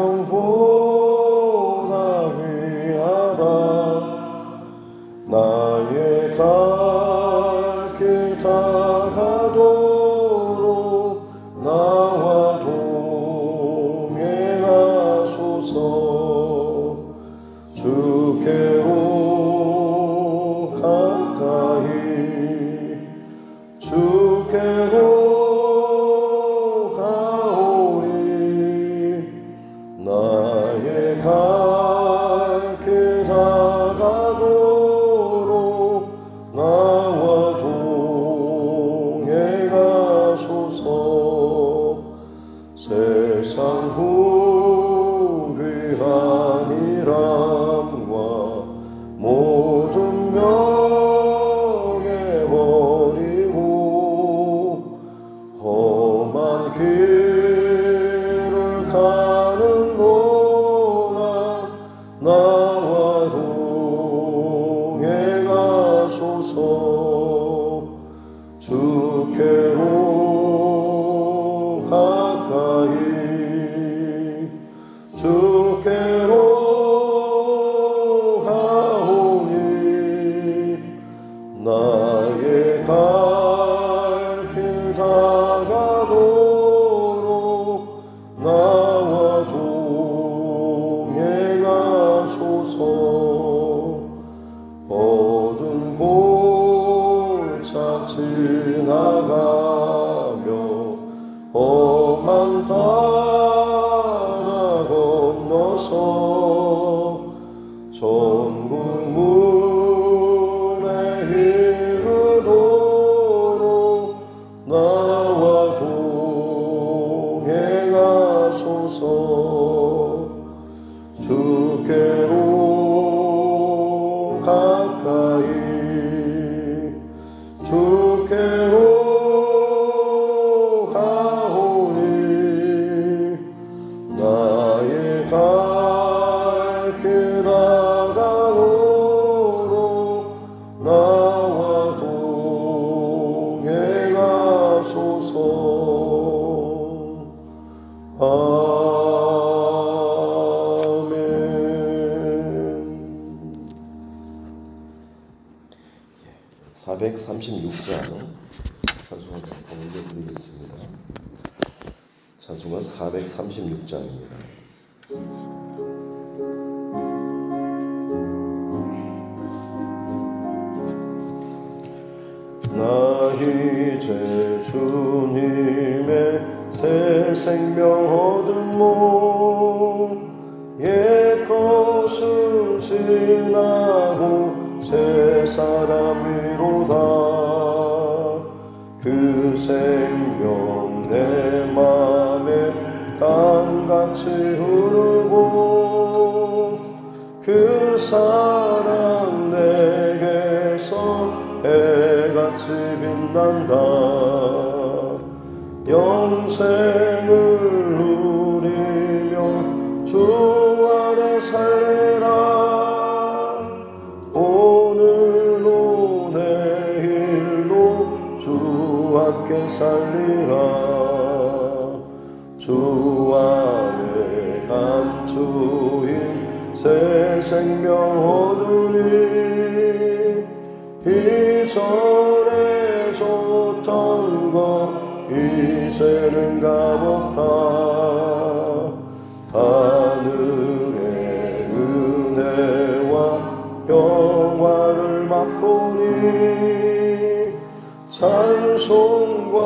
생명보다 귀하다. 나의 갈 길 다가도록 나와 동행하소서. 주께로 가까이 주께로 가오리. 나의 갈 길 다가도록 나와 동행하소서. 세상 후회한 일함과 모든 명예버리고 험한 길을 가는 동안 나와 동행하소서. 주께로 가까이 주께로 가오니. 나의 갈 길 다가도록 나와 동행하소서. 어두운 골짝 지나가며 험한 바다 건너서 전국 문에 이르도록 나와 동행하소서. 주께로 가까이 주께로 가오니. 나의 갈 길 다가도록 나와 동행하소서. 아멘. 436장 찬송을 올려드리겠습니다. 찬송은 436장입니다. 나 이제 주님의 새 생명 얻은 몸, 옛 것은 지나고 새 사람이로다. 그 생명 내 맘에 강같이 흐르고 그 사랑 내게서 해같이 빛난다. 영생을 누리며 주 안에 살리라. 오늘도 내일도 주 함께 살리라. 주 안에 감추인 새 생명 얻으니 이전에 줬던 것 이제는 값없다. 하늘의 은혜와 평화를 맛보니 찬송과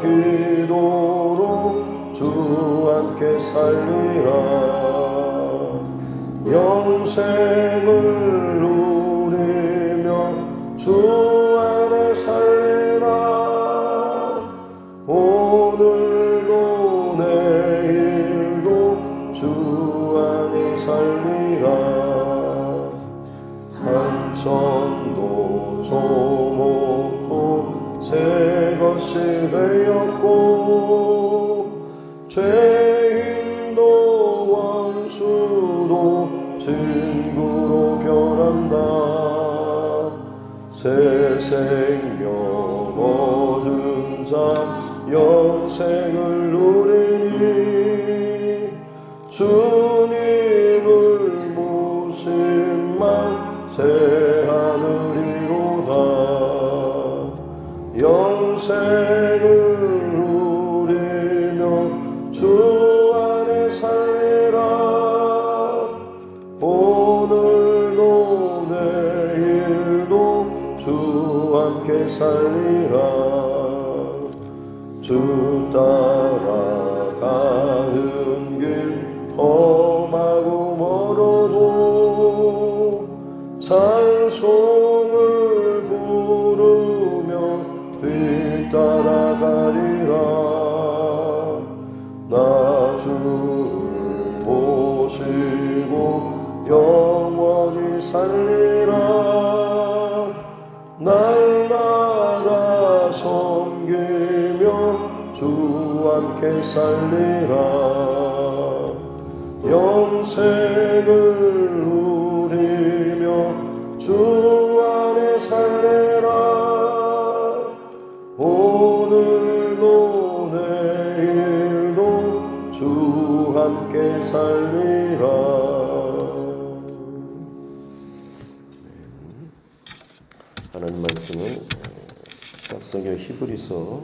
기도로 주 함께 살리라. 영생을 누리며 주 안에 살리라. 오늘도 내일도 주 안에 살리라. 산천도 조목도 새 것이 되었고 죄인도 원수도 친구로 변한다. 새 생명 얻은 자 영생을 누리니 주님을 모신 만세 하늘이로다. 영생을 누리며 주 안에 살리라. 오늘도 내일도 주 함께 살리라. 주 따라가는 길 험하고 멀어도 찬송을 부르며 뒤따라가리라. 나 주를 보시고 영원히 살리라. 날마다 섬기며 주 함께 살리라. 영생을 누리며 주 안에 살리라. 오늘도 내일도 주 함께 살리라. 하나님 말씀은 신약성경 히브리서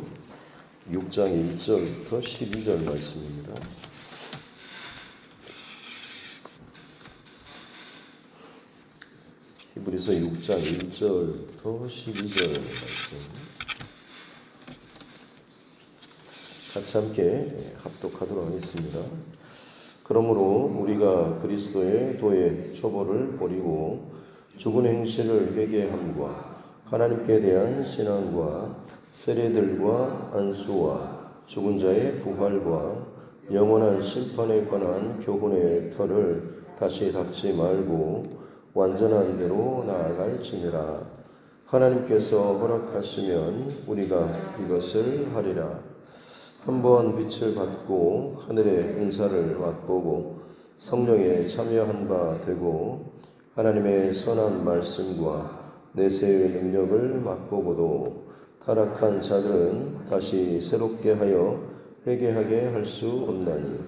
6장 1절부터 12절 말씀입니다. 히브리서 6장 1절부터 12절 말씀 같이 함께 합독하도록 하겠습니다. 그러므로 우리가 그리스도의 도의 초보를 버리고 죽은 행실을 회개함과 하나님께 대한 신앙과 세례들과 안수와 죽은 자의 부활과 영원한 심판에 관한 교훈의 터를 다시 닦지 말고 완전한 대로 나아갈지니라. 하나님께서 허락하시면 우리가 이것을 하리라. 한번 빛을 받고 하늘의 은사를 맛보고 성령에 참여한 바 되고 하나님의 선한 말씀과 내세의 능력을 맛보고도 타락한 자들은 다시 새롭게 하여 회개하게 할 수 없나니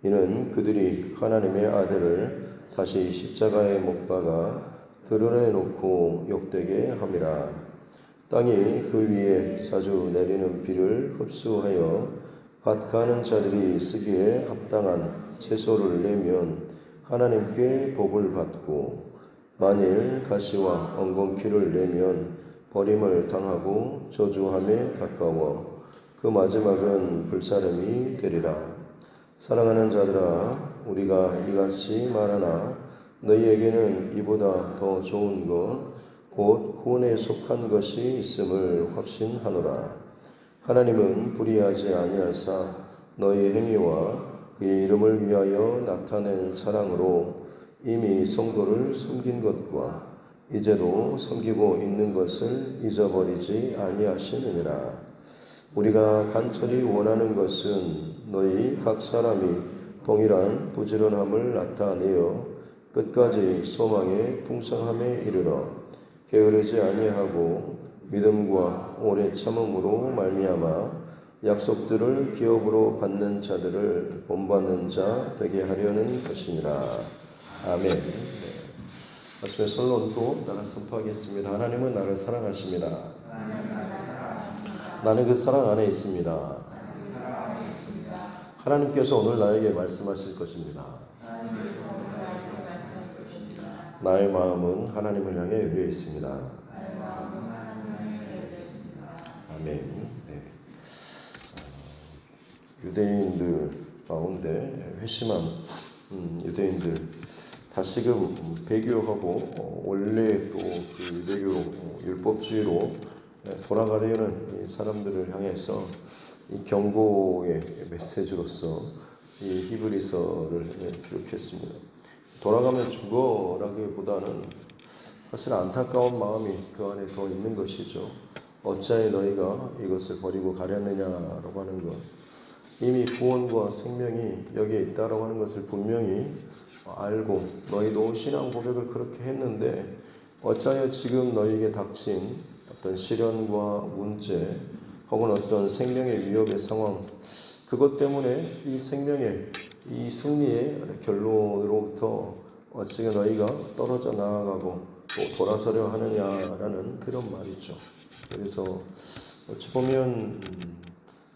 이는 그들이 하나님의 아들을 다시 십자가에 못 박아 드러내놓고 욕되게 함이라. 땅이 그 위에 자주 내리는 비를 흡수하여 밭 가는 자들이 쓰기에 합당한 채소를 내면 하나님께 복을 받고 만일 가시와 엉겅퀴를 내면 버림을 당하고 저주함에 가까워 그 마지막은 불사름이 되리라. 사랑하는 자들아, 우리가 이같이 말하나 너희에게는 이보다 더 좋은 것 곧 구원에 속한 것이 있음을 확신하노라. 하나님은 불의하지 아니하사 너희 행위와 그의 이름을 위하여 나타낸 사랑으로 이미 성도를 섬긴 것과 이제도 섬기고 있는 것을 잊어버리지 아니하시느니라. 우리가 간절히 원하는 것은 너희 각 사람이 동일한 부지런함을 나타내어 끝까지 소망의 풍성함에 이르러 게으르지 아니하고 믿음과 오래 참음으로 말미암아 약속들을 기업으로 받는 자들을 본받는 자 되게 하려는 것이니라. 아멘. 말씀에 손을 얹고 따라 선포하겠습니다. 하나님은 나를 사랑하십니다. 나는 그 사랑 안에 있습니다. 하나님께서 오늘 나에게 말씀하실 것입니다. 나의 마음은 하나님을 향해 열려 있습니다. 아멘. 네. 유대인들 가운데 회심한 유대인들 다시금 배교하고 원래 또 그 유대교 율법주의로 돌아가려는 이 사람들을 향해서 이 경고의 메시지로서 이 히브리서를 기록했습니다. 돌아가면 죽어라기보다는 사실 안타까운 마음이 그 안에 더 있는 것이죠. 어찌하여 너희가 이것을 버리고 가렸느냐라고 하는 것, 이미 구원과 생명이 여기에 있다라고 하는 것을 분명히 알고 너희도 신앙 고백을 그렇게 했는데 어찌하여 지금 너희에게 닥친 어떤 시련과 문제 혹은 어떤 생명의 위협의 상황, 그것 때문에 이 생명의 이 승리의 결론으로부터 어찌게 너희가 떨어져 나아가고 또 돌아서려 하느냐라는 그런 말이죠. 그래서 어찌 보면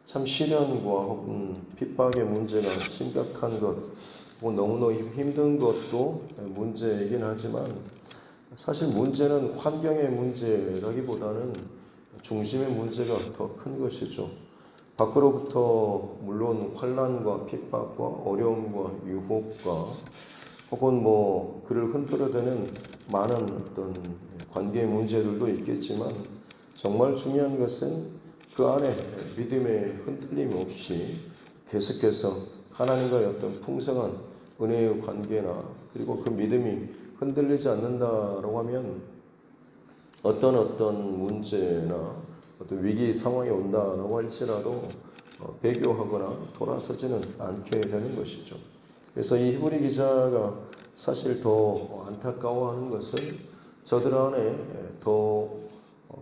참 시련과 혹은 핍박의 문제가 심각한 것, 혹은 너무너무 힘든 것도 문제이긴 하지만 사실 문제는 환경의 문제라기보다는 중심의 문제가 더 큰 것이죠. 밖으로부터 물론 환난과 핍박과 어려움과 유혹과 혹은 그를 흔들어대는 많은 어떤 관계의 문제들도 있겠지만 정말 중요한 것은 그 안에 믿음의 흔들림 없이 계속해서 하나님과의 어떤 풍성한 은혜의 관계나 그리고 그 믿음이 흔들리지 않는다라고 하면 어떤 문제나 어떤 위기 상황이 온다라고 할지라도 배교하거나 돌아서지는 않게 되는 것이죠. 그래서 이 히브리 기자가 사실 더 안타까워하는 것은 저들 안에 더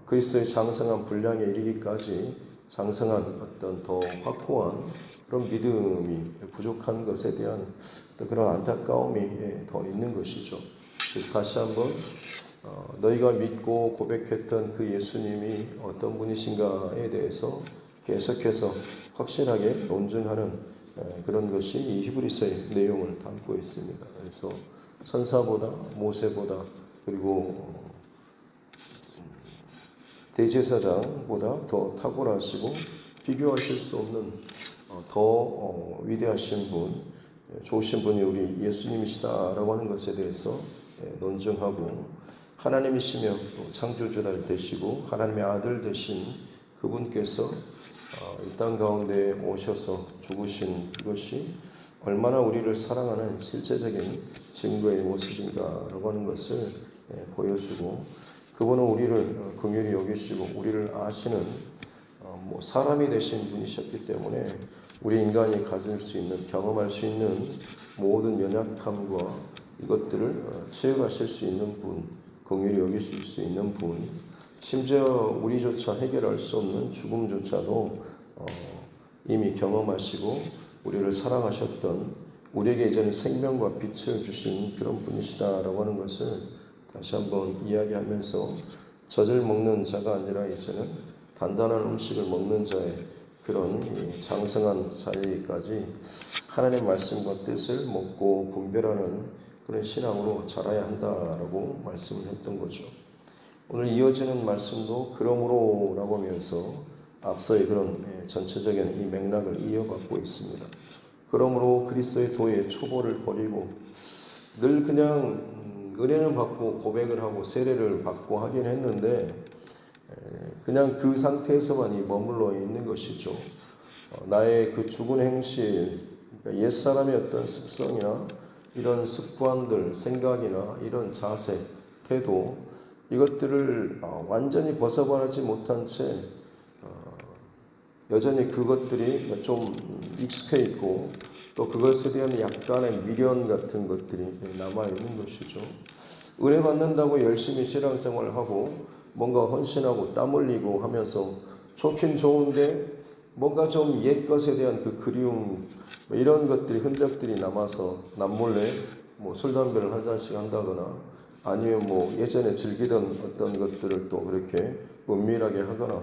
그리스도의 장성한 분량에 이르기까지 장성한 어떤 더 확고한 그런 믿음이 부족한 것에 대한 어떤 그런 안타까움이 더 있는 것이죠. 그래서 다시 한번 너희가 믿고 고백했던 그 예수님이 어떤 분이신가에 대해서 계속해서 확실하게 논증하는 그런 것이 이 히브리서의 내용을 담고 있습니다. 그래서 선사보다 모세보다 그리고 대제사장보다 더 탁월하시고 비교하실 수 없는 더 위대하신 분, 좋으신 분이 우리 예수님이시다라고 하는 것에 대해서 논증하고 하나님이시며 또 창조주가 되시고 하나님의 아들 되신 그분께서 이 땅 가운데 오셔서 죽으신 그것이 얼마나 우리를 사랑하는 실제적인 증거의 모습인가라고 하는 것을 보여주고 그분은 우리를 긍휼히 여기시고 우리를 아시는 사람이 되신 분이셨기 때문에 우리 인간이 가질 수 있는 경험할 수 있는 모든 연약함과 이것들을 채워가실 수 있는 분, 긍휼히 여기실 수 있는 분, 심지어 우리조차 해결할 수 없는 죽음조차도 이미 경험하시고 우리를 사랑하셨던 우리에게 이제는 생명과 빛을 주신 그런 분이시다라고 하는 것을 다시 한번 이야기하면서 젖을 먹는 자가 아니라 이제는 단단한 음식을 먹는 자의 그런 장성한 자리까지 하나님의 말씀과 뜻을 먹고 분별하는 그런 신앙으로 자라야 한다라고 말씀을 했던 거죠. 오늘 이어지는 말씀도 그러므로라고 하면서 앞서의 그런 전체적인 이 맥락을 이어받고 있습니다. 그러므로 그리스도의 도의 초보를 버리고 늘 그냥 은혜는 받고 고백을 하고 세례를 받고 하긴 했는데 그냥 그 상태에서만 머물러 있는 것이죠. 나의 그 죽은 행실, 그러니까 옛사람의 어떤 습성이나 이런 습관들, 생각이나 이런 자세, 태도 이것들을 완전히 벗어버리지 못한 채 여전히 그것들이 좀 익숙해 있고 또 그것에 대한 약간의 미련 같은 것들이 남아있는 것이죠. 은혜 받는다고 열심히 신앙생활을 하고 뭔가 헌신하고 땀 흘리고 하면서 좋긴 좋은데 뭔가 좀 옛 것에 대한 그 그리움 이런 것들이 흔적들이 남아서 남몰래 술 담배를 한 잔씩 한다거나 아니면 예전에 즐기던 어떤 것들을 또 그렇게 은밀하게 하거나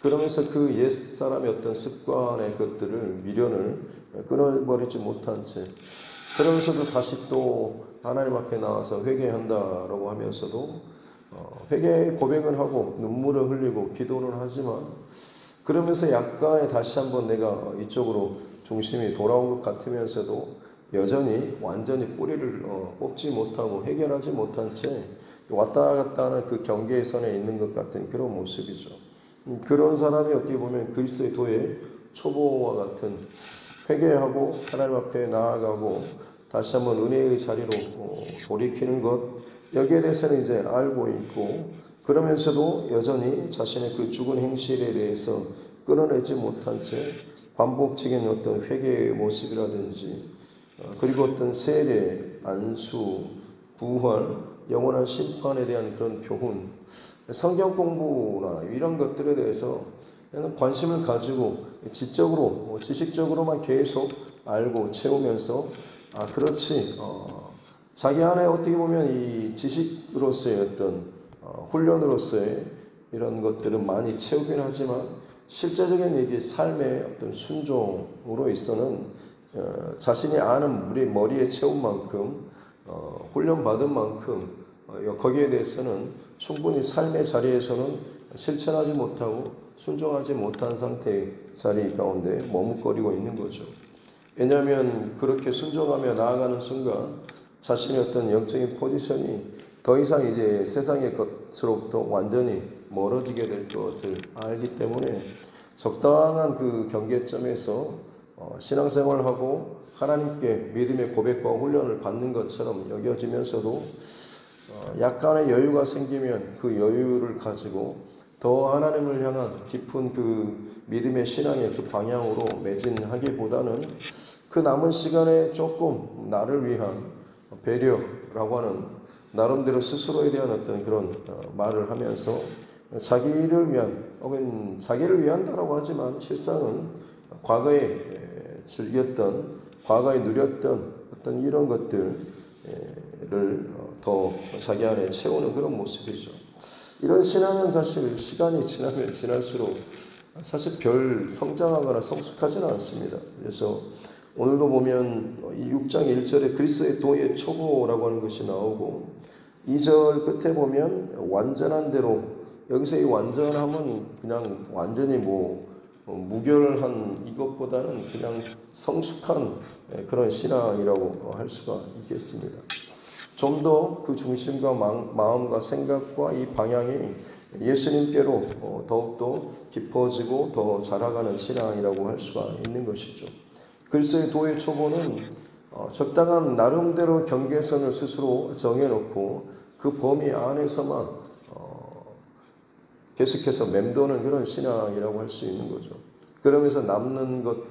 그러면서 그 옛 사람의 어떤 습관의 것들을 미련을 끊어버리지 못한 채 그러면서도 다시 또 하나님 앞에 나와서 회개한다라고 하면서도 회개 고백을 하고 눈물을 흘리고 기도를 하지만 그러면서 약간의 다시 한번 내가 이쪽으로 중심이 돌아온 것 같으면서도 여전히 완전히 뿌리를 뽑지 못하고 해결하지 못한 채 왔다 갔다 하는 그 경계의 선에 있는 것 같은 그런 모습이죠. 그런 사람이 어떻게 보면 그리스도의 도의 초보와 같은 회개하고 하나님 앞에 나아가고 다시 한번 은혜의 자리로 돌이키는 것 여기에 대해서는 이제 알고 있고 그러면서도 여전히 자신의 그 죽은 행실에 대해서 끊어내지 못한 채 반복적인 어떤 회개의 모습이라든지 그리고 어떤 세례, 안수, 부활, 영원한 심판에 대한 그런 교훈, 성경 공부나 이런 것들에 대해서 관심을 가지고 지적으로, 지식적으로만 계속 알고 채우면서 그렇지 자기 안에 어떻게 보면 이 지식으로서의 어떤 훈련으로서의 이런 것들은 많이 채우긴 하지만 실제적인 이게 삶의 어떤 순종으로 있어는 자신이 아는 우리 머리에 채운 만큼 훈련받은 만큼 거기에 대해서는 충분히 삶의 자리에서는 실천하지 못하고 순종하지 못한 상태의 자리 가운데 머뭇거리고 있는 거죠. 왜냐하면 그렇게 순종하며 나아가는 순간 자신의 어떤 영적인 포지션이 더 이상 이제 세상의 것으로부터 완전히 멀어지게 될 것을 알기 때문에 적당한 그 경계점에서 신앙생활을 하고 하나님께 믿음의 고백과 훈련을 받는 것처럼 여겨지면서도 약간의 여유가 생기면 그 여유를 가지고 더 하나님을 향한 깊은 그 믿음의 신앙의 그 방향으로 매진하기보다는 그 남은 시간에 조금 나를 위한 배려라고 하는 나름대로 스스로에 대한 어떤 그런 말을 하면서 자기를 위한 혹은 자기를 위한다라고 하지만 실상은 과거에 즐겼던 과거에 누렸던 어떤 이런 것들을 더 자기 안에 채우는 그런 모습이죠. 이런 신앙은 사실 시간이 지나면 지날수록 사실 별 성장하거나 성숙하지는 않습니다. 그래서 오늘도 보면 이 6장 1절에 그리스도의 도의 초보라고 하는 것이 나오고 2절 끝에 보면 완전한 대로 여기서 이 완전함은 그냥 완전히 무결한 이것보다는 그냥 성숙한 그런 신앙이라고 할 수가 있겠습니다. 좀 더 그 중심과 마음과 생각과 이 방향이 예수님께로 더욱더 깊어지고 더 자라가는 신앙이라고 할 수가 있는 것이죠. 그리스도의 도의 초보는 적당한 나름대로 경계선을 스스로 정해놓고 그 범위 안에서만 계속해서 맴도는 그런 신앙이라고 할 수 있는 거죠. 그러면서 남는 것,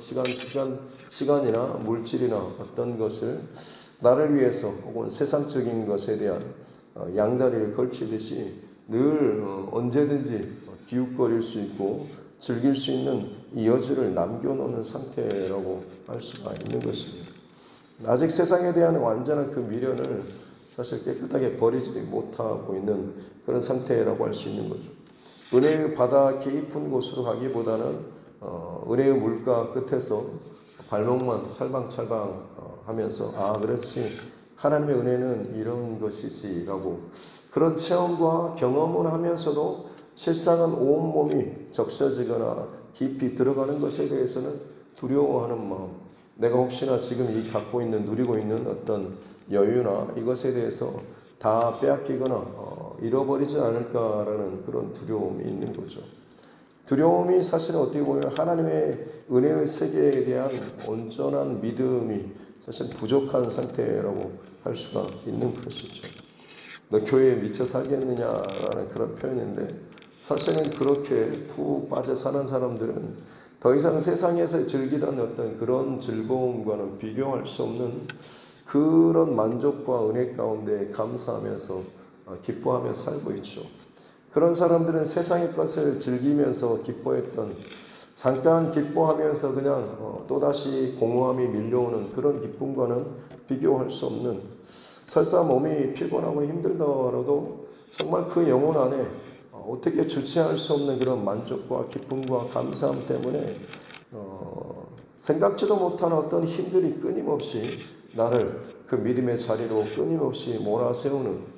시간이나 물질이나 어떤 것을 나를 위해서 혹은 세상적인 것에 대한 양다리를 걸치듯이 늘 언제든지 기웃거릴 수 있고 즐길 수 있는 이 여지를 남겨놓는 상태라고 할 수가 있는 것입니다. 아직 세상에 대한 완전한 그 미련을 사실 깨끗하게 버리지 못하고 있는 그런 상태라고 할 수 있는 거죠. 은혜의 바다 깊은 곳으로 가기보다는 은혜의 물가 끝에서 발목만 찰방찰방 하면서 그렇지 하나님의 은혜는 이런 것이지 라고 그런 체험과 경험을 하면서도 실상은 온몸이 적셔지거나 깊이 들어가는 것에 대해서는 두려워하는 마음, 내가 혹시나 지금 이 갖고 있는 누리고 있는 어떤 여유나 이것에 대해서 다 빼앗기거나 잃어버리지 않을까라는 그런 두려움이 있는 거죠. 두려움이 사실은 어떻게 보면 하나님의 은혜의 세계에 대한 온전한 믿음이 사실 부족한 상태라고 할 수가 있는 것이죠. 너 교회에 미쳐 살겠느냐라는 그런 표현인데 사실은 그렇게 푹 빠져 사는 사람들은 더 이상 세상에서 즐기던 어떤 그런 즐거움과는 비교할 수 없는 그런 만족과 은혜 가운데 감사하면서 기뻐하며 살고 있죠. 그런 사람들은 세상의 것을 즐기면서 기뻐했던 잠깐 기뻐하면서 그냥 또다시 공허함이 밀려오는 그런 기쁨과는 비교할 수 없는 설사 몸이 피곤하고 힘들더라도 정말 그 영혼 안에 어떻게 주체할 수 없는 그런 만족과 기쁨과 감사함 때문에 생각지도 못한 어떤 힘들이 끊임없이 나를 그 믿음의 자리로 끊임없이 몰아세우는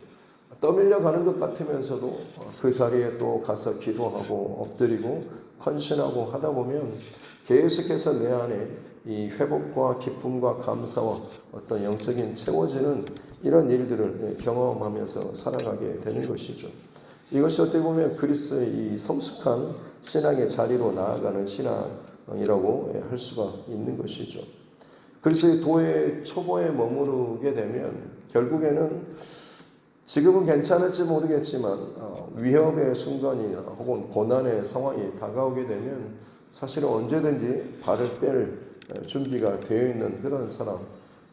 떠밀려 가는 것 같으면서도 그 자리에 또 가서 기도하고 엎드리고 헌신하고 하다 보면 계속해서 내 안에 이 회복과 기쁨과 감사와 어떤 영적인 채워지는 이런 일들을 경험하면서 살아가게 되는 것이죠. 이것이 어떻게 보면 그리스도의 이 성숙한 신앙의 자리로 나아가는 신앙이라고 할 수가 있는 것이죠. 그리스도의 도의 초보에 머무르게 되면 결국에는 지금은 괜찮을지 모르겠지만 위협의 순간이나 혹은 고난의 상황이 다가오게 되면 사실은 언제든지 발을 뺄 준비가 되어 있는 그런 사람,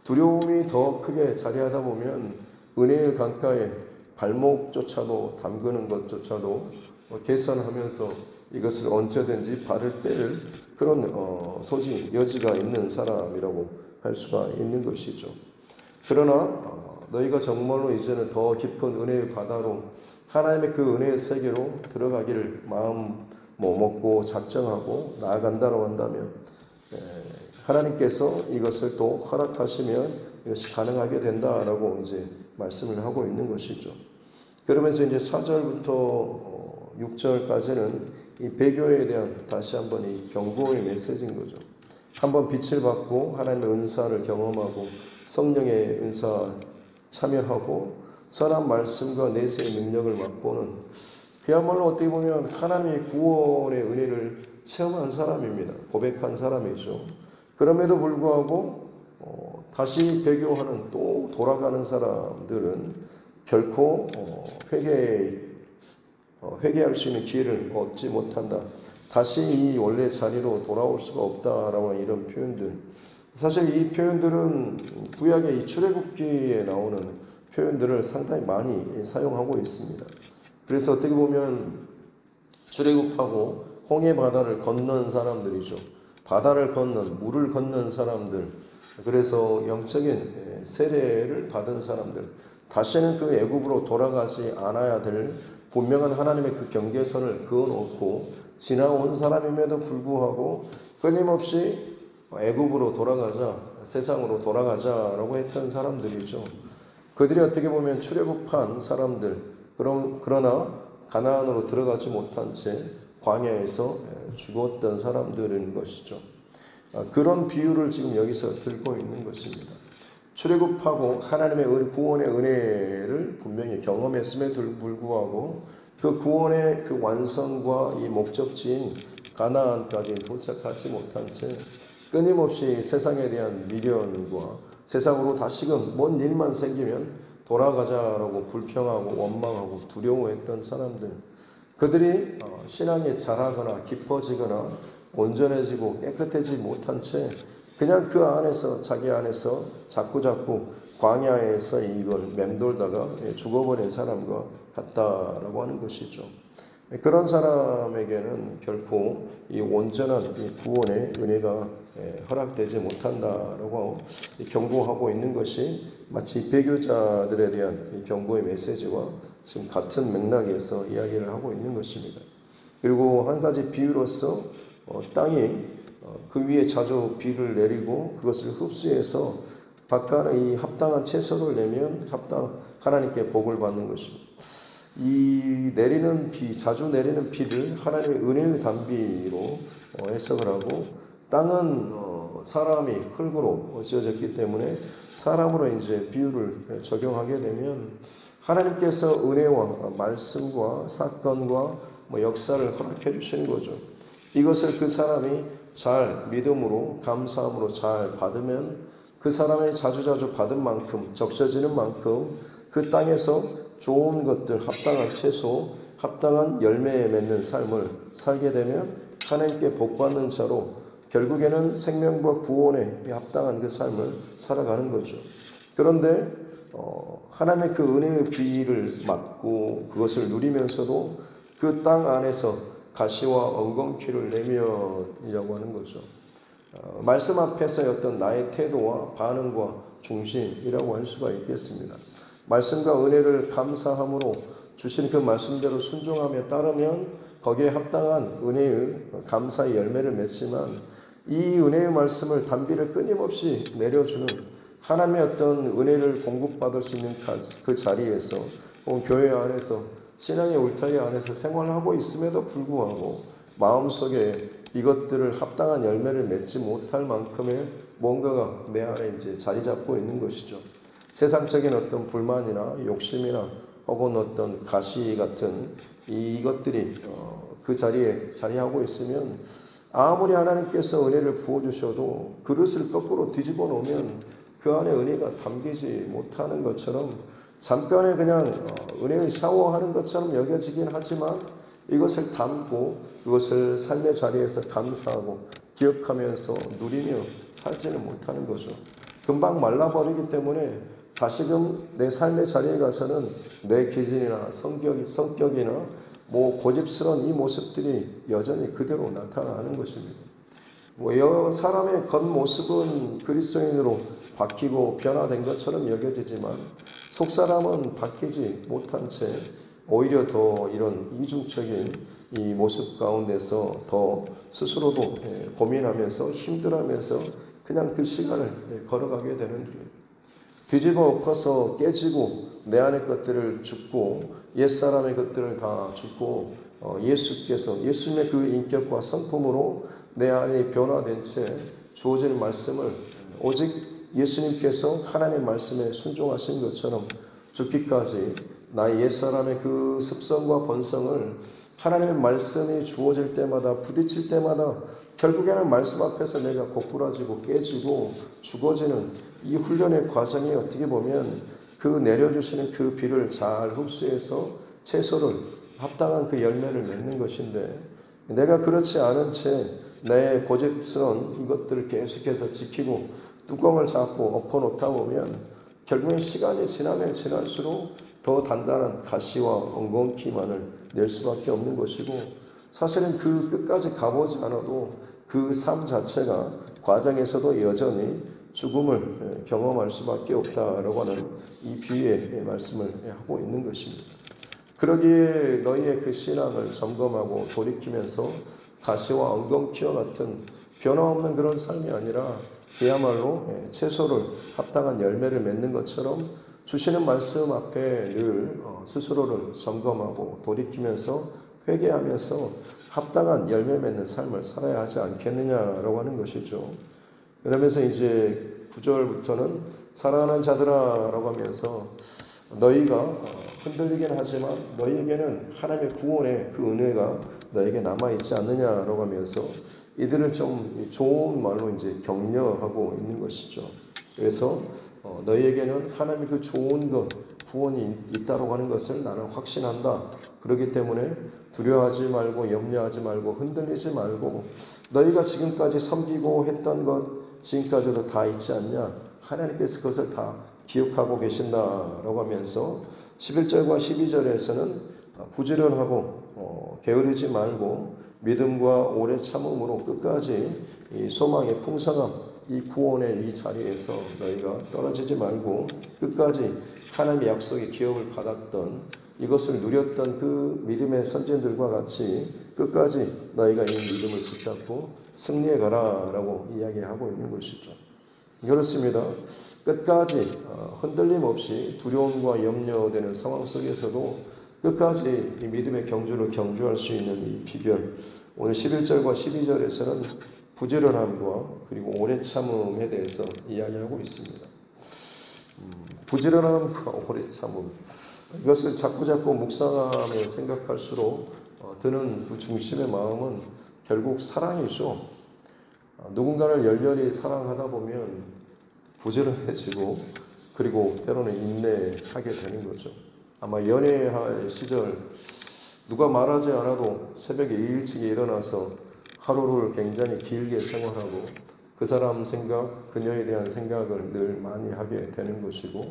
두려움이 더 크게 자리하다 보면 은혜의 강가에 발목조차도 담그는 것조차도 계산하면서 이것을 언제든지 발을 뺄 그런 소지, 여지가 있는 사람이라고 할 수가 있는 것이죠. 그러나 너희가 정말로 이제는 더 깊은 은혜의 바다로 하나님의 그 은혜의 세계로 들어가기를 마음 먹고 작정하고 나아간다고 한다면 하나님께서 이것을 또 허락하시면 이것이 가능하게 된다라고 이제 말씀을 하고 있는 것이죠. 그러면서 이제 4절부터 6절까지는 이 배교에 대한 다시 한번 이 경고의 메시지인 거죠. 한번 빛을 받고 하나님의 은사를 경험하고 성령의 은사 참여하고 선한 말씀과 내세의 능력을 맛보는 그야말로 어떻게 보면 하나님의 구원의 은혜를 체험한 사람입니다. 고백한 사람이죠. 그럼에도 불구하고 다시 배교하는 또 돌아가는 사람들은 결코 회개할 수 있는 기회를 얻지 못한다. 다시 이 원래 자리로 돌아올 수가 없다라고 하는 이런 표현들. 사실 이 표현들은 구약의 이 출애굽기에 나오는 표현들을 상당히 많이 사용하고 있습니다. 그래서 어떻게 보면 출애굽하고 홍해 바다를 건넌 사람들이죠. 바다를 건넌, 물을 건넌 사람들. 그래서 영적인 세례를 받은 사람들. 다시는 그 애굽으로 돌아가지 않아야 될 분명한 하나님의 그 경계선을 그어놓고 지나온 사람임에도 불구하고 끊임없이 애굽으로 돌아가자, 세상으로 돌아가자라고 했던 사람들이죠. 그들이 어떻게 보면 출애굽한 사람들, 그러나 가나안으로 들어가지 못한 채 광야에서 죽었던 사람들인 것이죠. 그런 비유를 지금 여기서 들고 있는 것입니다. 출애굽하고 하나님의 구원의 은혜를 분명히 경험했음에도 불구하고 그 구원의 그 완성과 이 목적지인 가나안까지 도착하지 못한 채 끊임없이 세상에 대한 미련과 세상으로 다시금 뭔 일만 생기면 돌아가자라고 불평하고 원망하고 두려워했던 사람들, 그들이 신앙이 자라거나 깊어지거나 온전해지고 깨끗해지지 못한 채 그냥 그 안에서 자기 안에서 자꾸자꾸 광야에서 이걸 맴돌다가 죽어버린 사람과 같다라고 하는 것이죠. 그런 사람에게는 결코 이 온전한 이 구원의 은혜가 허락되지 못한다라고 경고하고 있는 것이 마치 배교자들에 대한 이 경고의 메시지와 지금 같은 맥락에서 이야기를 하고 있는 것입니다. 그리고 한 가지 비유로서 땅이 그 위에 자주 비를 내리고 그것을 흡수해서 바깥에 이 합당한 채소를 내면 하나님께 복을 받는 것입니다. 이 내리는 비, 자주 내리는 비를 하나님의 은혜의 단비로 해석을 하고, 땅은 사람이 흙으로 지어졌기 때문에 사람으로 이제 비유를 적용하게 되면 하나님께서 은혜와 말씀과 사건과 역사를 허락해 주시는 거죠. 이것을 그 사람이 잘 믿음으로 감사함으로 잘 받으면 그 사람의 자주자주 받은 만큼 적셔지는 만큼 그 땅에서 좋은 것들, 합당한 채소, 합당한 열매에 맺는 삶을 살게 되면 하나님께 복받는 자로 결국에는 생명과 구원에 합당한 그 삶을 살아가는 거죠. 그런데 하나님의 그 은혜의 비를 맞고 그것을 누리면서도 그 땅 안에서 가시와 엉겅퀴를 내면이라고 하는 거죠. 말씀 앞에서의 어떤 나의 태도와 반응과 중심이라고 할 수가 있겠습니다. 말씀과 은혜를 감사함으로 주신 그 말씀대로 순종하며 따르면 거기에 합당한 은혜의 감사의 열매를 맺지만, 이 은혜의 말씀을 단비를 끊임없이 내려주는 하나님의 어떤 은혜를 공급받을 수 있는 그 자리에서 혹은 교회 안에서 신앙의 울타리 안에서 생활하고 있음에도 불구하고 마음속에 이것들을 합당한 열매를 맺지 못할 만큼의 뭔가가 내 안에 이제 자리 잡고 있는 것이죠. 세상적인 어떤 불만이나 욕심이나 혹은 어떤 가시 같은 이것들이 그 자리에 자리하고 있으면 아무리 하나님께서 은혜를 부어주셔도 그릇을 거꾸로 뒤집어 놓으면 그 안에 은혜가 담기지 못하는 것처럼 잠깐의 그냥 은혜의 샤워하는 것처럼 여겨지긴 하지만 이것을 담고 그것을 삶의 자리에서 감사하고 기억하면서 누리며 살지는 못하는 거죠. 금방 말라버리기 때문에 다시금 내 삶의 자리에 가서는 내 기질이나 성격이나 고집스러운 이 모습들이 여전히 그대로 나타나는 것입니다. 사람의 겉모습은 그리스도인으로 바뀌고 변화된 것처럼 여겨지지만 속사람은 바뀌지 못한 채 오히려 더 이런 이중적인 이 모습 가운데서 더 스스로도 고민하면서 힘들어하면서 그냥 그 시간을 걸어가게 되는 길. 뒤집어 엎어서 깨지고 내 안의 것들을 죽고 옛사람의 것들을 다 죽고 예수께서 예수님의 그 인격과 성품으로 내 안에 변화된 채 주어질 말씀을 오직 예수님께서 하나님의 말씀에 순종하신 것처럼 죽기까지 나의 옛사람의 그 습성과 본성을 하나님의 말씀이 주어질 때마다 부딪힐 때마다 결국에는 말씀 앞에서 내가 고꾸라지고 깨지고 죽어지는 이 훈련의 과정이 어떻게 보면 그 내려주시는 그 비를 잘 흡수해서 채소를 합당한 그 열매를 맺는 것인데 내가 그렇지 않은 채 내 고집스러운 이것들을 계속해서 지키고 뚜껑을 잡고 엎어놓다 보면 결국엔 시간이 지나면 지날수록 더 단단한 가시와 엉겅퀴만을 낼 수밖에 없는 것이고 사실은 그 끝까지 가보지 않아도 그 삶 자체가 과정에서도 여전히 죽음을 경험할 수밖에 없다라고 하는 이 비유의 말씀을 하고 있는 것입니다. 그러기에 너희의 그 신앙을 점검하고 돌이키면서 가시와 엉겅퀴와 같은 변화없는 그런 삶이 아니라 그야말로 채소를 합당한 열매를 맺는 것처럼 주시는 말씀 앞에 늘 스스로를 점검하고 돌이키면서 회개하면서 합당한 열매 맺는 삶을 살아야 하지 않겠느냐라고 하는 것이죠. 그러면서 이제 9절부터는 사랑하는 자들아라고 하면서 너희가 흔들리긴 하지만 너희에게는 하나님의 구원의 그 은혜가 너에게 남아있지 않느냐라고 하면서 이들을 좀 좋은 말로 이제 격려하고 있는 것이죠. 그래서 너희에게는 하나님의 그 좋은 것, 구원이 있다고 하는 것을 나는 확신한다. 그렇기 때문에 두려워하지 말고 염려하지 말고 흔들리지 말고 너희가 지금까지 섬기고 했던 것 지금까지도 다 있지 않냐? 하나님께서 그것을 다 기억하고 계신다라고 하면서 11절과 12절에서는 부지런하고 게으르지 말고 믿음과 오래 참음으로 끝까지 이 소망의 풍성함, 이 구원의 이 자리에서 너희가 떨어지지 말고 끝까지 하나님의 약속의 기업을 받았던 이것을 누렸던 그 믿음의 선진들과 같이 끝까지 너희가 이 믿음을 붙잡고 승리해 가라라고 이야기하고 있는 것이죠. 그렇습니다. 끝까지 흔들림 없이 두려움과 염려되는 상황 속에서도 끝까지 이 믿음의 경주를 경주할 수 있는 이 비결, 오늘 11절과 12절에서는 부지런함과 그리고 오래 참음에 대해서 이야기하고 있습니다. 부지런함과 오래 참음, 이것을 자꾸자꾸 묵상하며 생각할수록 드는 그 중심의 마음은 결국 사랑이죠. 누군가를 열렬히 사랑하다 보면 부지런해지고 그리고 때로는 인내하게 되는 거죠. 아마 연애할 시절 누가 말하지 않아도 새벽에 일찍 일어나서 하루를 굉장히 길게 생활하고 그 사람 생각, 그녀에 대한 생각을 늘 많이 하게 되는 것이고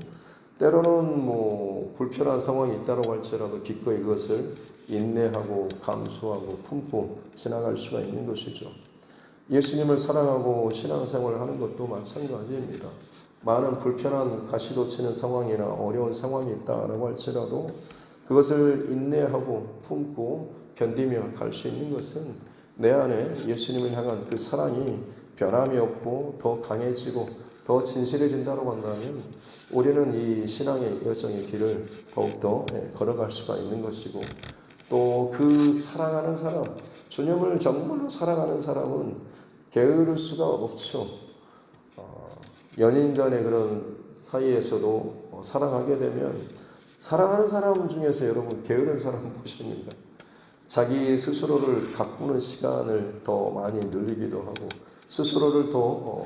때로는 불편한 상황이 있다고 할지라도 기꺼이 그것을 인내하고 감수하고 품고 지나갈 수가 있는 것이죠. 예수님을 사랑하고 신앙생활을 하는 것도 마찬가지입니다. 많은 불편한 가시돋치는 상황이나 어려운 상황이 있다라고 할지라도 그것을 인내하고 품고 견디며 갈 수 있는 것은 내 안에 예수님을 향한 그 사랑이 변함이 없고 더 강해지고 더 진실해진다고 한다면 우리는 이 신앙의 여정의 길을 더욱더 걸어갈 수가 있는 것이고 또 그 사랑하는 사람, 주님을 정말로 사랑하는 사람은 게으를 수가 없죠. 연인 간의 그런 사이에서도 사랑하게 되면 사랑하는 사람 중에서 여러분 게으른 사람 보십니까? 자기 스스로를 가꾸는 시간을 더 많이 늘리기도 하고 스스로를 더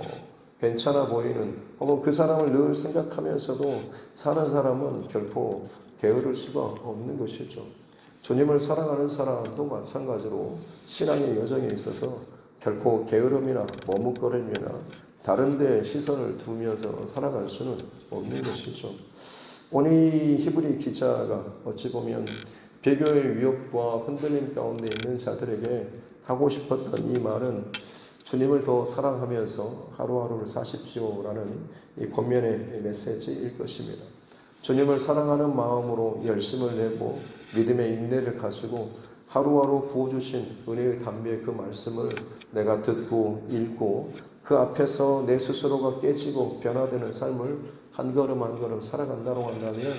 괜찮아 보이는 혹은 그 사람을 늘 생각하면서도 사는 사람은 결코 게으를 수가 없는 것이죠. 주님을 사랑하는 사람도 마찬가지로 신앙의 여정에 있어서 결코 게으름이나 머뭇거림이나 다른 데 시선을 두면서 살아갈 수는 없는 것이죠. 오늘 히브리 기자가 어찌 보면 배교의 위협과 흔들림 가운데 있는 자들에게 하고 싶었던 이 말은 주님을 더 사랑하면서 하루하루를 사십시오라는 이 권면의 메시지일 것입니다. 주님을 사랑하는 마음으로 열심을 내고 믿음의 인내를 가지고 하루하루 부어주신 은혜의 담비의 그 말씀을 내가 듣고 읽고 그 앞에서 내 스스로가 깨지고 변화되는 삶을 한 걸음 한 걸음 살아간다고 한다면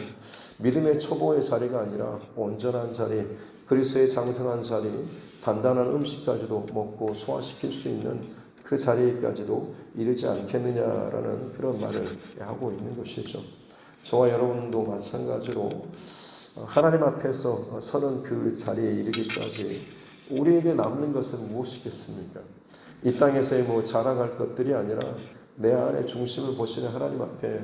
믿음의 초보의 자리가 아니라 온전한 자리, 그리스도의 장성한 자리, 단단한 음식까지도 먹고 소화시킬 수 있는 그 자리까지도 이르지 않겠느냐라는 그런 말을 하고 있는 것이죠. 저와 여러분도 마찬가지로 하나님 앞에서 서는 그 자리에 이르기까지 우리에게 남는 것은 무엇이겠습니까? 이 땅에서의 자랑할 것들이 아니라 내 안의 중심을 보시는 하나님 앞에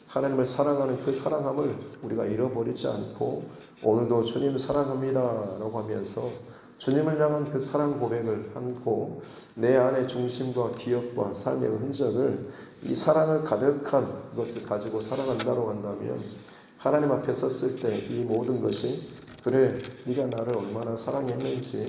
하나님을 사랑하는 그 사랑함을 우리가 잃어버리지 않고 오늘도 주님 사랑합니다 라고 하면서 주님을 향한 그 사랑 고백을 하고 내 안의 중심과 기억과 삶의 흔적을 이 사랑을 가득한 것을 가지고 살아간다고 한다면 하나님 앞에 섰을 때 이 모든 것이 그래 네가 나를 얼마나 사랑했는지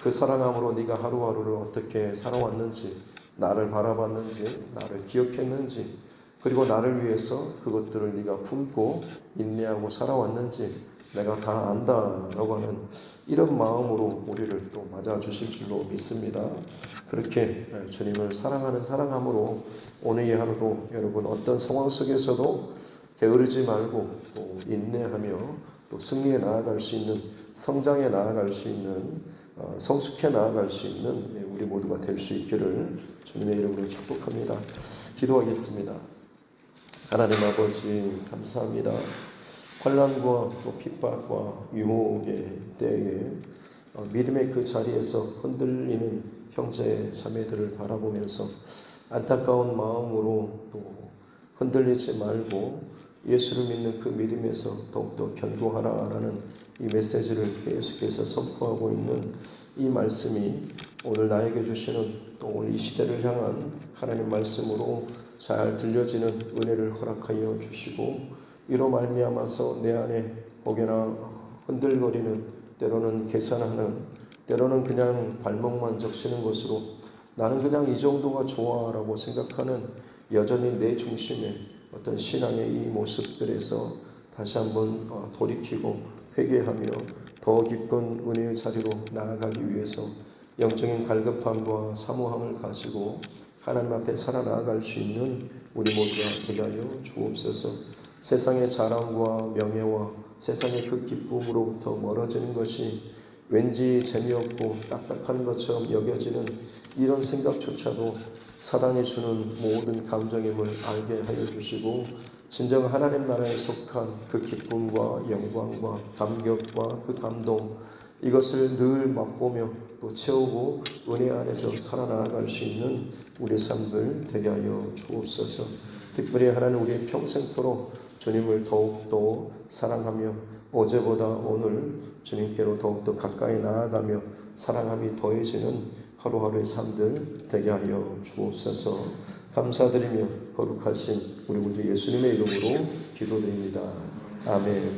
그 사랑함으로 네가 하루하루를 어떻게 살아왔는지 나를 바라봤는지 나를 기억했는지 그리고 나를 위해서 그것들을 네가 품고 인내하고 살아왔는지 내가 다 안다라고 하는 이런 마음으로 우리를 또 맞아주실 줄로 믿습니다. 그렇게 주님을 사랑하는 사랑함으로 오늘 이 하루도 여러분 어떤 상황 속에서도 게으르지 말고 또 인내하며 또 승리에 나아갈 수 있는 성장에 나아갈 수 있는 성숙해 나아갈 수 있는 우리 모두가 될 수 있기를 주님의 이름으로 축복합니다. 기도하겠습니다. 하나님 아버지 감사합니다. 환난과 또 핍박과 유혹의 때에 믿음의 그 자리에서 흔들리는 형제 자매들을 바라보면서 안타까운 마음으로 또 흔들리지 말고 예수를 믿는 그 믿음에서 더욱더 견고하라라는 이 메시지를 계속해서 선포하고 있는 이 말씀이 오늘 나에게 주시는 또 오늘 이 시대를 향한 하나님 말씀으로 잘 들려지는 은혜를 허락하여 주시고 이로 말미암아서 내 안에 혹여나 흔들거리는 때로는 계산하는 때로는 그냥 발목만 적시는 것으로 나는 그냥 이 정도가 좋아라고 생각하는 여전히 내 중심의 어떤 신앙의 이 모습들에서 다시 한번 돌이키고 회개하며 더 깊은 은혜의 자리로 나아가기 위해서 영적인 갈급함과 사모함을 가지고 하나님 앞에 살아나갈 수 있는 우리 모두가 되게 하여 주옵소서. 세상의 자랑과 명예와 세상의 그 기쁨으로부터 멀어지는 것이 왠지 재미없고 딱딱한 것처럼 여겨지는 이런 생각조차도 사단이 주는 모든 감정임을 알게 하여 주시고 진정 하나님 나라에 속한 그 기쁨과 영광과 감격과 그 감동 이것을 늘 맛보며 또 채우고 은혜 안에서 살아나갈 수 있는 우리 삶들 되게 하여 주옵소서. 특별히 하나님 우리의 평생토록 주님을 더욱더 사랑하며 어제보다 오늘 주님께로 더욱더 가까이 나아가며 사랑함이 더해지는 하루하루의 삶들 되게 하여 주옵소서. 감사드리며 거룩하신 우리 구주 예수님의 이름으로 기도드립니다. 아멘.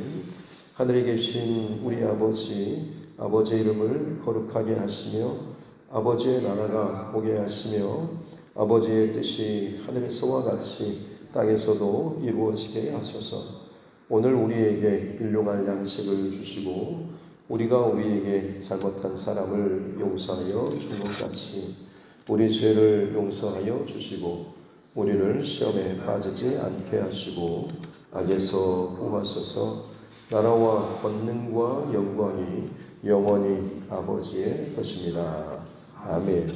하늘에 계신 우리 아버지의 이름을 거룩하게 하시며 아버지의 나라가 오게 하시며 아버지의 뜻이 하늘에서와 같이 땅에서도 이루어지게 하소서. 오늘 우리에게 일용할 양식을 주시고 우리가 우리에게 잘못한 사람을 용서하여 준 것 같이 우리 죄를 용서하여 주시고 우리를 시험에 빠지지 않게 하시고 악에서 구하소서. 나라와 권능과 영광이 영원히 아버지의 것입니다. 아멘.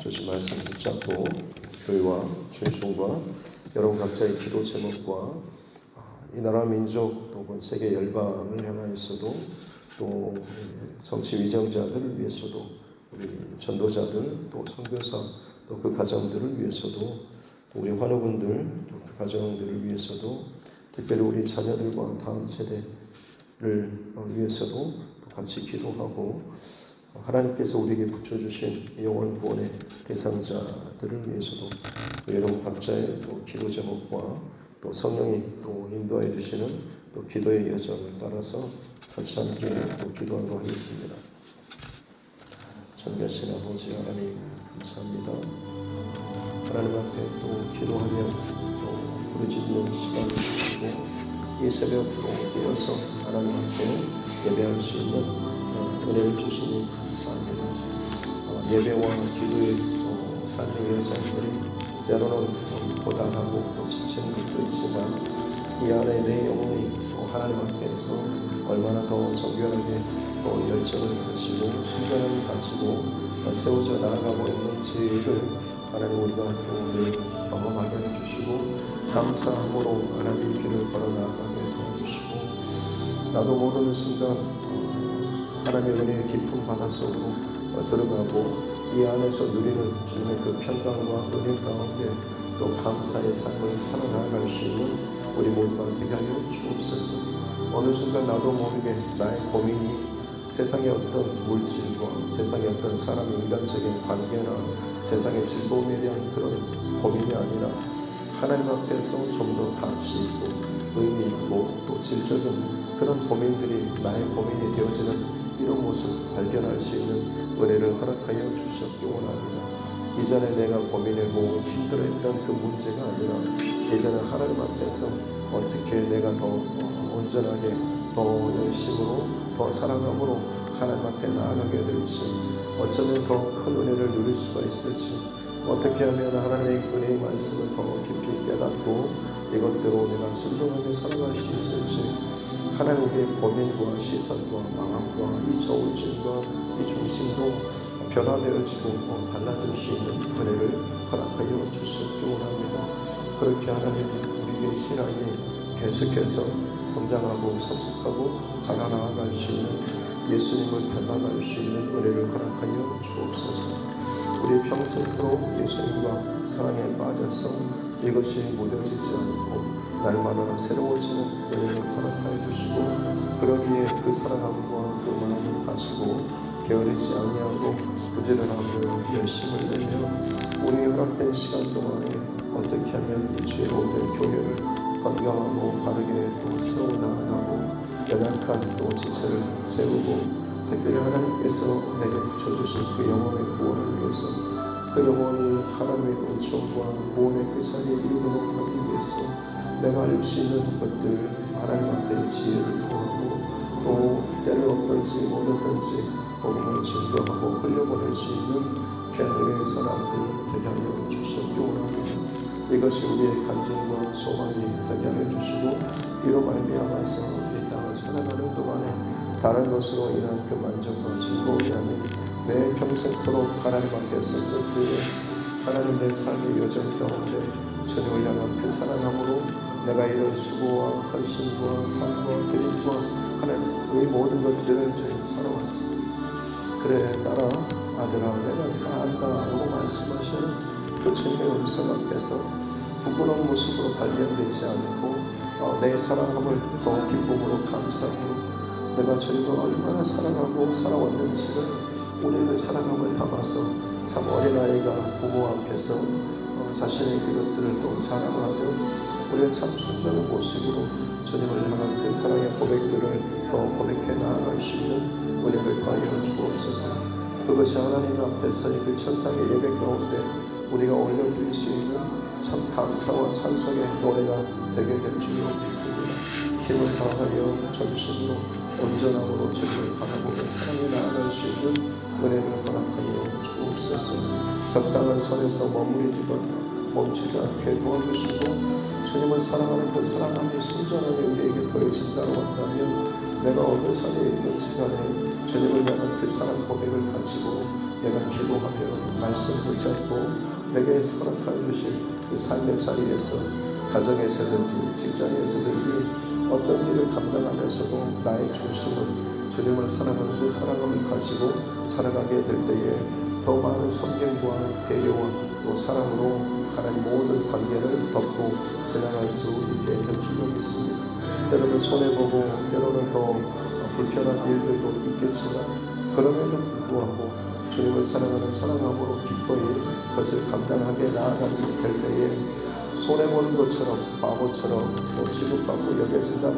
주신 말씀 붙잡고 교회와 준송과 여러분 각자의 기도 제목과 이 나라 민족 또는 세계 열방을 향하여서도 또 정치 위정자들을 위해서도 우리 전도자들 또 선교사 또 그 가정들을 위해서도 우리 환우분들 또 그 가정들을 위해서도 특별히 우리 자녀들과 다음 세대를 위해서도 또 같이 기도하고 하나님께서 우리에게 붙여주신 영원 구원의 대상자들을 위해서도 여러분 각자의 또 기도 제목과 또 성령이 또 인도해 주시는 또 기도의 여정을 따라서 같이 함께 또 기도하도록 하겠습니다. 전능하신 아버지 하나님 감사합니다. 하나님 앞에 또 기도하며 또 부르짖는 시간을 주시고 이 새벽 또 깨어서 하나님 앞에 예배할 수 있는 은혜를 주시니 감사합니다. 예배와 기도의 삶에 위해서 우리 때로는 좀 고단하고 또 지치는 것도 있지만 이 안에 내 영혼이 하나님 앞에서 얼마나 더 정결하게 또 열정을 가지고 순전함을 가지고 세워져 나아가고 있는지를 하나님 우리가 또 늘 경험하게 해주시고 감사함으로 하나님 길을 걸어 나아가게 도와주시고 나도 모르는 순간 하나님의 은혜의 깊은 바닷속으로 들어가고 이 안에서 누리는 주님의 그 평강과 은혜 가운데 또 감사의 삶을 살아나갈 수 있는 우리 모두가 되게 하여 주옵소서. 어느 순간 나도 모르게 나의 고민이 세상의 어떤 물질과 세상의 어떤 사람 인간적인 관계나 세상의 즐거움에 대한 그런 고민이 아니라 하나님 앞에서 좀 더 가치 있고 의미 있고 또 질적인 그런 고민들이 나의 고민이 되어지는 이런 모습 발견할 수 있는 은혜를 허락하여 주셨기 원합니다. 이전에 내가 고민하고 힘들어했던 그 문제가 아니라 이제는 하나님 앞에서 어떻게 내가 더 온전하게 더 열심으로 더 사랑함으로 하나님 앞에 나아가게 될지 어쩌면 더 큰 은혜를 누릴 수가 있을지 어떻게 하면 하나님의 은혜의 말씀을 더 깊이 깨닫고 이것대로 내가 순종하게 살아갈 수 있을지 하나님 우리의 고민과 시선과 마음과 이 저울증과 이 중심도 변화되어지고 달라질 수 있는 은혜를 허락하여 주시기 원합니다. 그렇게 하나님 우리의 신앙이 계속해서 성장하고 성숙하고 자라나갈 수 있는 예수님을 닮아갈 수 있는 은혜를 허락하여 주옵소서. 우리 평생토록 예수님과 사랑에 빠져서 이것이 무뎌지지 않고 날마다 새로워지는 은혜를 허락하여 주시고 그러기에 그 사랑함과 그 마음을 가지고 게으르지 아니하고 부지런함으로 열심을 내며 우리 허락된 시간 동안에 어떻게 하면 이 죄로 된 교회를 건강하고 바르게 또 세워 나가고 연약한 또 지체를 세우고 특별히 하나님께서 내게 붙여주신 그 영혼의 구원을 위해서 그 영혼이 하나님의 은총과 구원의 그 자리에 이르도록 하기 위해서 내가 알 수 있는 것들 하나님 앞에 지혜를 구하고 또 때를 어떤지 못 어떤지 복음을 증거하고 흘려보낼 수 있는 귀한 사람들 되게 하여 주시기 원합니다. 이것이 우리의 간증과 소망이 되게 하여 주시고 이로 말미암아서 이 땅을 살아가는 동안에 다른 것으로 인한 그 만족과 즐거움이 아닌 내 평생토록 하나님 앞에 섰을 때에 하나님 내 삶의 여정 가운데 주님을 향한 그 사랑함으로 내가 이런 수고와 헌신과 삶과 드림과 하나님의 모든 것들을 주님 살아왔습니다. 그래 딸아 아들아 내가 다 안다 라고 말씀하시는 그 주님의 음성 앞에서 부끄러운 모습으로 발견되지 않고 내 사랑함을 더 기쁨으로 감사함으로 내가 주님을 얼마나 사랑하고 살아왔는지를 우리의 그 사랑함을 담아서 참 어린아이가 부모 앞에서 자신의 그것들을 또 자랑을 하듯 우리가 참 순전한 모습으로 주님을 향한 그 사랑의 고백들을 더 고백해 나아갈 수 있는 은혜를 더하여 주옵소서. 그것이 하나님 앞에서의 그 천상의 예배 가운데 우리가 올려드릴 수 있는 참 감사와 찬송의 노래가 되게 될 줄로 믿습니다. 힘을 다하여 전심으로 온전함으로 주님을 바라보며 사랑에 나아갈 수 있는 은혜를 허락하여 주옵소서. 적당한 선에서 머무르지도 멈추지 않게 도와주시고 주님을 사랑하는 그 사랑함이 순전하게 우리에게 더해진다고 한다면 내가 어느 산에 있든지 간에 주님을 향한 그 사랑 고백을 가지고 내가 기도하며 말씀 붙잡고 내게 허락하여 주신 그 삶의 자리에서 가정에서든지 직장에서든지 어떤 일을 감당하면서도 나의 중심은 주님을 사랑하는 그 사랑함을 가지고 살아가게 될 때에 더 많은 성경과 배려와 또 사랑으로 하나님 모든 관계를 덮고 지나갈 수 있게 될 줄로 믿습니다. 때로는 손해보고 때로는 더 불편한 일들도 있겠지만 그럼에도 불구하고 주님을 사랑하는 사랑함으로 기꺼이 그것을 감당하게 나아가게 될 때에 손해보는 것처럼 바보처럼 또 취급받고 여겨진다고